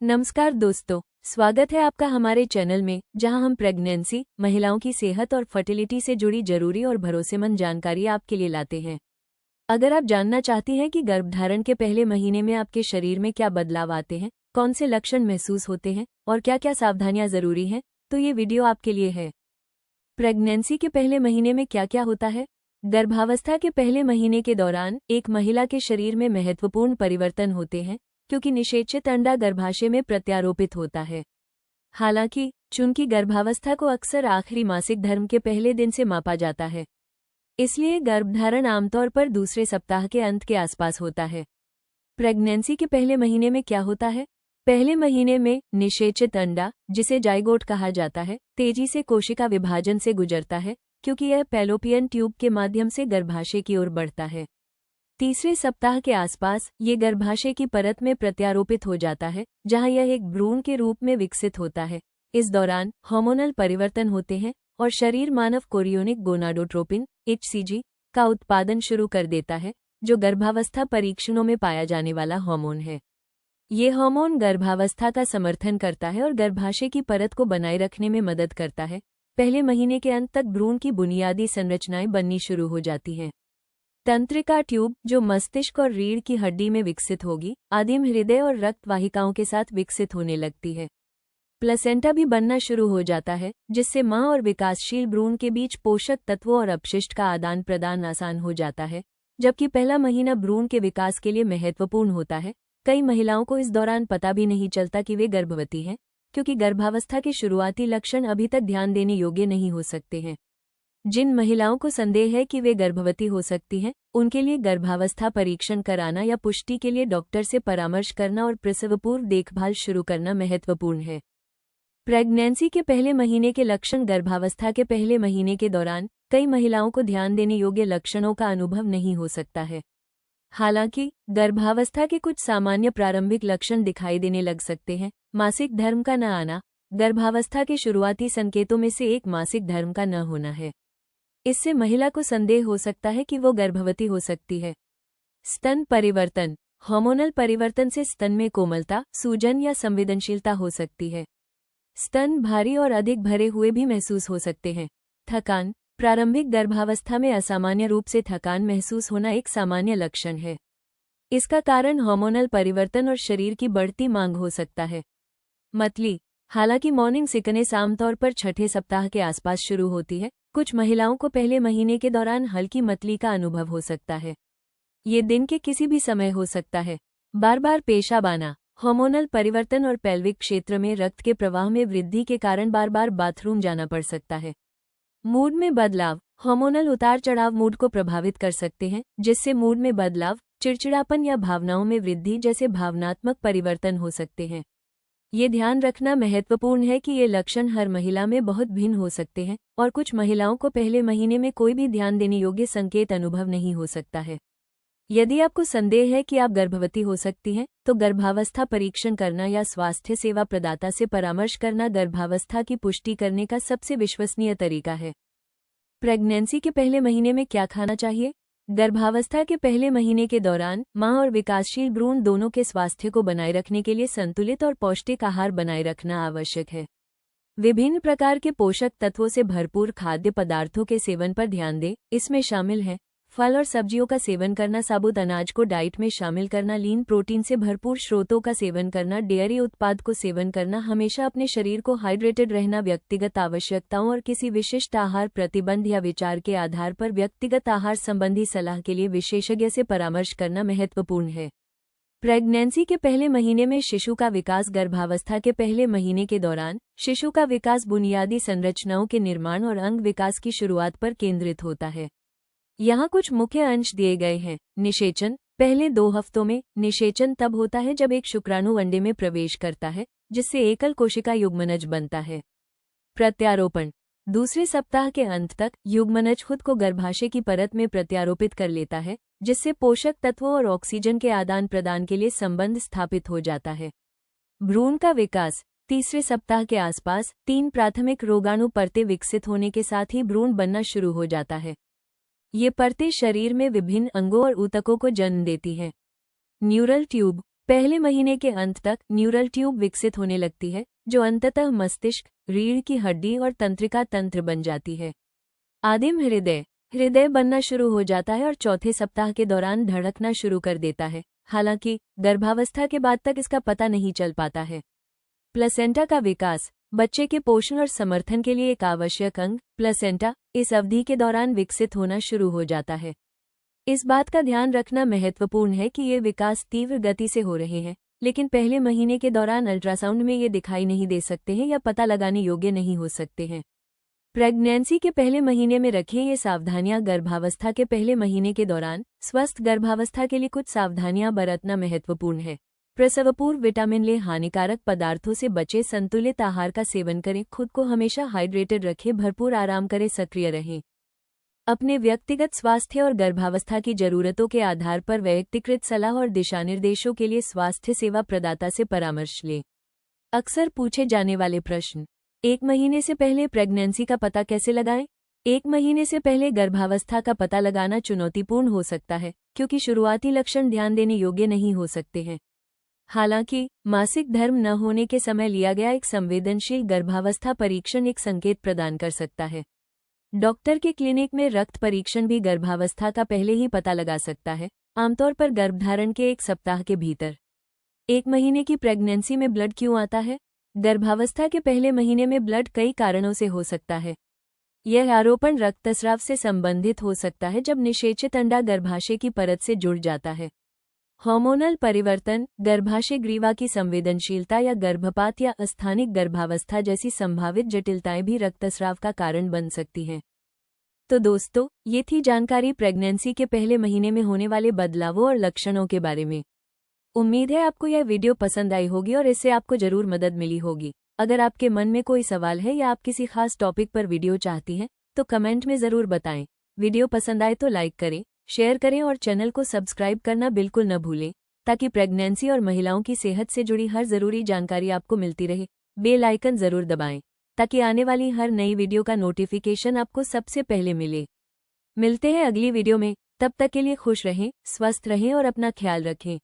नमस्कार दोस्तों, स्वागत है आपका हमारे चैनल में, जहां हम प्रेगनेंसी, महिलाओं की सेहत और फर्टिलिटी से जुड़ी जरूरी और भरोसेमंद जानकारी आपके लिए लाते हैं। अगर आप जानना चाहती हैं कि गर्भधारण के पहले महीने में आपके शरीर में क्या बदलाव आते हैं, कौन से लक्षण महसूस होते हैं और क्या क्या सावधानियां जरूरी हैं, तो ये वीडियो आपके लिए है। प्रेगनेंसी के पहले महीने में क्या क्या होता है? गर्भावस्था के पहले महीने के दौरान एक महिला के शरीर में महत्वपूर्ण परिवर्तन होते हैं, क्योंकि निषेचित अंडा गर्भाशय में प्रत्यारोपित होता है। हालांकि चूंकि गर्भावस्था को अक्सर आखिरी मासिक धर्म के पहले दिन से मापा जाता है, इसलिए गर्भधारण आमतौर पर दूसरे सप्ताह के अंत के आसपास होता है। प्रेगनेंसी के पहले महीने में क्या होता है? पहले महीने में निषेचित अंडा, जिसे जाइगोट कहा जाता है, तेजी से कोशिका विभाजन से गुजरता है, क्योंकि यह फैलोपियन ट्यूब के माध्यम से गर्भाशय की ओर बढ़ता है। तीसरे सप्ताह के आसपास ये गर्भाशय की परत में प्रत्यारोपित हो जाता है, जहां यह एक भ्रूण के रूप में विकसित होता है। इस दौरान हार्मोनल परिवर्तन होते हैं और शरीर मानव कोरियोनिक गोनाडोट्रोपिन (HCG) का उत्पादन शुरू कर देता है, जो गर्भावस्था परीक्षणों में पाया जाने वाला हार्मोन है। ये हार्मोन गर्भावस्था का समर्थन करता है और गर्भाशय की परत को बनाए रखने में मदद करता है। पहले महीने के अंत तक भ्रूण की बुनियादी संरचनाएं बननी शुरू हो जाती हैं। तंत्रिका ट्यूब, जो मस्तिष्क और रीढ़ की हड्डी में विकसित होगी, आदिम हृदय और रक्त वाहिकाओं के साथ विकसित होने लगती है। प्लेसेंटा भी बनना शुरू हो जाता है, जिससे मां और विकासशील भ्रूण के बीच पोषक तत्वों और अपशिष्ट का आदान प्रदान आसान हो जाता है। जबकि पहला महीना भ्रूण के विकास के लिए महत्वपूर्ण होता है, कई महिलाओं को इस दौरान पता भी नहीं चलता कि वे गर्भवती हैं, क्योंकि गर्भावस्था के शुरुआती लक्षण अभी तक ध्यान देने योग्य नहीं हो सकते हैं। जिन महिलाओं को संदेह है कि वे गर्भवती हो सकती हैं, उनके लिए गर्भावस्था परीक्षण कराना या पुष्टि के लिए डॉक्टर से परामर्श करना और प्रसवपूर्व देखभाल शुरू करना महत्वपूर्ण है। प्रेगनेंसी के पहले महीने के लक्षण। गर्भावस्था के पहले महीने के दौरान कई महिलाओं को ध्यान देने योग्य लक्षणों का अनुभव नहीं हो सकता है। हालांकि गर्भावस्था के कुछ सामान्य प्रारंभिक लक्षण दिखाई देने लग सकते हैं। मासिक धर्म का न आना। गर्भावस्था के शुरुआती संकेतों में से एक मासिक धर्म का न होना है। इससे महिला को संदेह हो सकता है कि वो गर्भवती हो सकती है। स्तन परिवर्तन। हार्मोनल परिवर्तन से स्तन में कोमलता, सूजन या संवेदनशीलता हो सकती है। स्तन भारी और अधिक भरे हुए भी महसूस हो सकते हैं। थकान। प्रारंभिक गर्भावस्था में असामान्य रूप से थकान महसूस होना एक सामान्य लक्षण है। इसका कारण हार्मोनल परिवर्तन और शरीर की बढ़ती मांग हो सकता है। मतली। हालांकि मॉर्निंग सिकनेस आमतौर पर छठे सप्ताह के आसपास शुरू होती है, कुछ महिलाओं को पहले महीने के दौरान हल्की मतली का अनुभव हो सकता है। ये दिन के किसी भी समय हो सकता है। बार बार पेशाब आना। हार्मोनल परिवर्तन और पेल्विक क्षेत्र में रक्त के प्रवाह में वृद्धि के कारण बार बार बाथरूम जाना पड़ सकता है। मूड में बदलाव। हार्मोनल उतार चढ़ाव मूड को प्रभावित कर सकते हैं, जिससे मूड में बदलाव, चिड़चिड़ापन या भावनाओं में वृद्धि जैसे भावनात्मक परिवर्तन हो सकते हैं। ये ध्यान रखना महत्वपूर्ण है कि ये लक्षण हर महिला में बहुत भिन्न हो सकते हैं और कुछ महिलाओं को पहले महीने में कोई भी ध्यान देने योग्य संकेत अनुभव नहीं हो सकता है। यदि आपको संदेह है कि आप गर्भवती हो सकती हैं, तो गर्भावस्था परीक्षण करना या स्वास्थ्य सेवा प्रदाता से परामर्श करना गर्भावस्था की पुष्टि करने का सबसे विश्वसनीय तरीका है। प्रेगनेंसी के पहले महीने में क्या खाना चाहिए? गर्भावस्था के पहले महीने के दौरान मां और विकासशील भ्रूण दोनों के स्वास्थ्य को बनाए रखने के लिए संतुलित और पौष्टिक आहार बनाए रखना आवश्यक है। विभिन्न प्रकार के पोषक तत्वों से भरपूर खाद्य पदार्थों के सेवन पर ध्यान दें। इसमें शामिल हैं फल और सब्जियों का सेवन करना, साबुत अनाज को डाइट में शामिल करना, लीन प्रोटीन से भरपूर स्रोतों का सेवन करना, डेयरी उत्पाद को सेवन करना, हमेशा अपने शरीर को हाइड्रेटेड रहना, व्यक्तिगत आवश्यकताओं और किसी विशिष्ट आहार प्रतिबंध या विचार के आधार पर व्यक्तिगत आहार संबंधी सलाह के लिए विशेषज्ञ से परामर्श करना महत्वपूर्ण है। प्रेगनेंसी के पहले महीने में शिशु का विकास। गर्भावस्था के पहले महीने के दौरान शिशु का विकास बुनियादी संरचनाओं के निर्माण और अंग विकास की शुरुआत पर केंद्रित होता है। यहाँ कुछ मुख्य अंश दिए गए हैं। निषेचन। पहले 2 हफ्तों में निषेचन तब होता है जब एक शुक्राणु अंडे में प्रवेश करता है, जिससे एकल कोशिका युग्मनज बनता है। प्रत्यारोपण। दूसरे सप्ताह के अंत तक युग्मनज खुद को गर्भाशय की परत में प्रत्यारोपित कर लेता है, जिससे पोषक तत्वों और ऑक्सीजन के आदान प्रदान के लिए संबंध स्थापित हो जाता है। भ्रूण का विकास। तीसरे सप्ताह के आसपास 3 प्राथमिक रोगाणु परतें विकसित होने के साथ ही भ्रूण बनना शुरू हो जाता है। ये परतें शरीर में विभिन्न अंगों और ऊतकों को जन्म देती हैं। Neural tube. पहले महीने के अंत तक न्यूरल ट्यूब विकसित होने लगती है, जो अंततः मस्तिष्क, रीढ़ की हड्डी और तंत्रिका तंत्र बन जाती है। आदिम हृदय बनना शुरू हो जाता है और चौथे सप्ताह के दौरान धड़कना शुरू कर देता है। हालांकि गर्भावस्था के बाद तक इसका पता नहीं चल पाता है। प्लेसेंटा का विकास, बच्चे के पोषण और समर्थन के लिए एक आवश्यक अंग, प्लेसेंटा, इस अवधि के दौरान विकसित होना शुरू हो जाता है। इस बात का ध्यान रखना महत्वपूर्ण है कि ये विकास तीव्र गति से हो रहे हैं, लेकिन पहले महीने के दौरान अल्ट्रासाउंड में ये दिखाई नहीं दे सकते हैं या पता लगाने योग्य नहीं हो सकते हैं। प्रेगनेंसी के पहले महीने में रखें ये सावधानियां। गर्भावस्था के पहले महीने के दौरान स्वस्थ गर्भावस्था के लिए कुछ सावधानियां बरतना महत्वपूर्ण है। प्रसवपूर्व विटामिन ले, हानिकारक पदार्थों से बचे, संतुलित आहार का सेवन करें, खुद को हमेशा हाइड्रेटेड रखें, भरपूर आराम करें, सक्रिय रहें। अपने व्यक्तिगत स्वास्थ्य और गर्भावस्था की जरूरतों के आधार पर व्यक्तिकृत सलाह और दिशानिर्देशों के लिए स्वास्थ्य सेवा प्रदाता से परामर्श लें। अक्सर पूछे जाने वाले प्रश्न। 1 महीने से पहले प्रेगनेंसी का पता कैसे लगाएं? 1 महीने से पहले गर्भावस्था का पता लगाना चुनौतीपूर्ण हो सकता है, क्योंकि शुरुआती लक्षण ध्यान देने योग्य नहीं हो सकते हैं। हालांकि मासिक धर्म न होने के समय लिया गया एक संवेदनशील गर्भावस्था परीक्षण एक संकेत प्रदान कर सकता है। डॉक्टर के क्लिनिक में रक्त परीक्षण भी गर्भावस्था का पहले ही पता लगा सकता है, आमतौर पर गर्भधारण के 1 सप्ताह के भीतर। 1 महीने की प्रेगनेंसी में ब्लड क्यों आता है? गर्भावस्था के पहले महीने में ब्लड कई कारणों से हो सकता है। यह आरोपण रक्तस्राव से संबंधित हो सकता है जब निषेचित अंडा गर्भाशय की परत से जुड़ जाता है। हार्मोनल परिवर्तन, गर्भाशय ग्रीवा की संवेदनशीलता या गर्भपात या अस्थानिक गर्भावस्था जैसी संभावित जटिलताएं भी रक्तस्राव का कारण बन सकती हैं। तो दोस्तों, ये थी जानकारी प्रेगनेंसी के पहले महीने में होने वाले बदलावों और लक्षणों के बारे में। उम्मीद है आपको यह वीडियो पसंद आई होगी और इससे आपको जरूर मदद मिली होगी। अगर आपके मन में कोई सवाल है या आप किसी खास टॉपिक पर वीडियो चाहती हैं, तो कमेंट में जरूर बताएं। वीडियो पसंद आए तो लाइक करें, शेयर करें और चैनल को सब्सक्राइब करना बिल्कुल न भूलें, ताकि प्रेगनेंसी और महिलाओं की सेहत से जुड़ी हर जरूरी जानकारी आपको मिलती रहे। बेल आइकन जरूर दबाएं, ताकि आने वाली हर नई वीडियो का नोटिफिकेशन आपको सबसे पहले मिले। मिलते हैं अगली वीडियो में, तब तक के लिए खुश रहें, स्वस्थ रहें और अपना ख्याल रखें।